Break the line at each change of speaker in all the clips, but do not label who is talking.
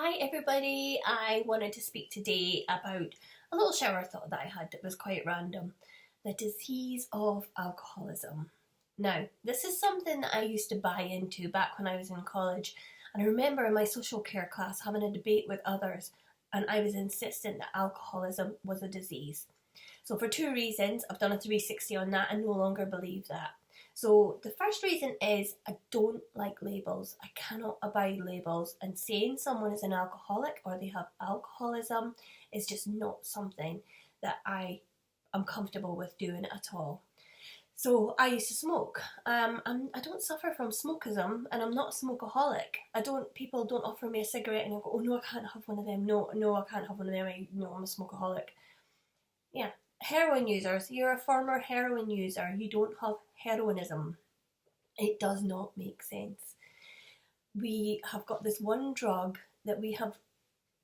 Hi everybody, I wanted to speak today about a little shower thought that I had that was quite random. The disease of alcoholism. Now, this is something that I used to buy into back when I was in college, and I remember in my social care class having a debate with others, and I was insistent that alcoholism was a disease. So for two reasons, I've done a 360 on that and no longer believe that. So the first reason is I don't like labels. I cannot abide labels, and saying someone is an alcoholic or they have alcoholism is just not something that am comfortable with doing at all. So I used to smoke. I don't suffer from smokeism, and I'm not a smokeaholic. I don't. People don't offer me a cigarette, and I go, "Oh no, I can't have one of them. No, no, I can't have one of them. No, I'm a smokeaholic." Yeah, heroin users. You're a former heroin user. You don't have heroinism. It does not make sense. We have got this one drug that we have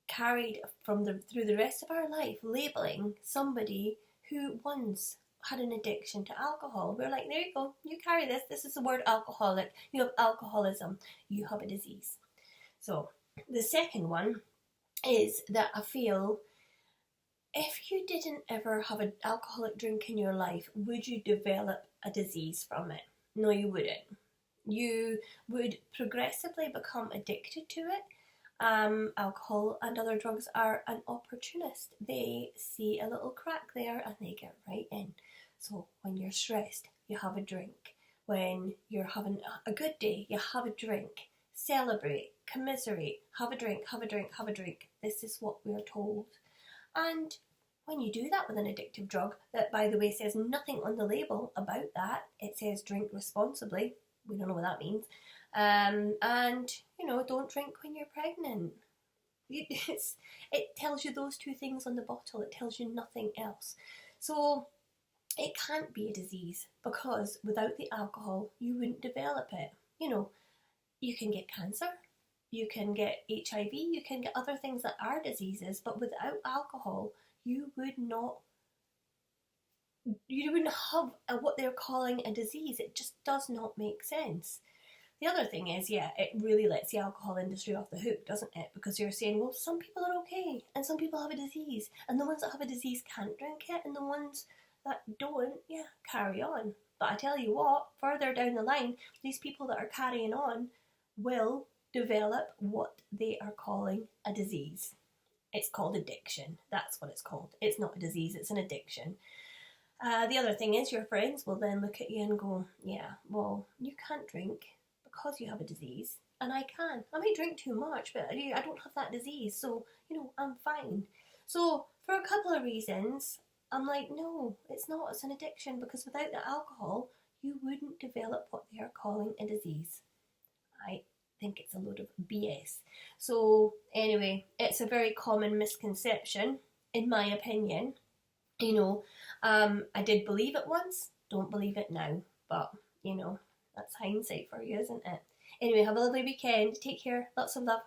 carried through the rest of our life, labeling somebody who once had an addiction to alcohol. We're like, there you go, you carry this. This is the word alcoholic. You have alcoholism. You have a disease. So the second one is that I feel if you didn't ever have an alcoholic drink in your life, would you develop a disease from it? No, you wouldn't. You would progressively become addicted to it. Alcohol and other drugs are an opportunist. They see a little crack there and they get right in. So when you're stressed, you have a drink. When you're having a good day, you have a drink. Celebrate, commiserate, have a drink, have a drink, have a drink. This is what we're told. And when you do that with an addictive drug, that by the way says nothing on the label about that, it says drink responsibly. We don't know what that means. And, don't drink when you're pregnant. It tells you those two things on the bottle. It tells you nothing else. So it can't be a disease because without the alcohol, you wouldn't develop it. You can get cancer, you can get HIV, you can get other things that are diseases, but without alcohol, you wouldn't have what they're calling a disease. It just does not make sense. The other thing is, yeah, it really lets the alcohol industry off the hook, doesn't it? Because you're saying, well, some people are okay, and some people have a disease, and the ones that have a disease can't drink it, and the ones that don't, yeah, carry on. But I tell you what, further down the line, these people that are carrying on will develop what they are calling a disease. It's called addiction. That's what it's called. It's not a disease, it's an addiction. The other thing is your friends will then look at you and go, yeah, well, you can't drink because you have a disease, and I can. I might drink too much, but I don't have that disease, so, I'm fine. So for a couple of reasons, I'm like, no, it's not. It's an addiction, because without the alcohol, you wouldn't develop what they are calling a disease. I think it's a load of BS. So anyway, it's a very common misconception, in my opinion. I did believe it once, don't believe it now, but that's hindsight for you, isn't it? Anyway, have a lovely weekend. Take care. Lots of love.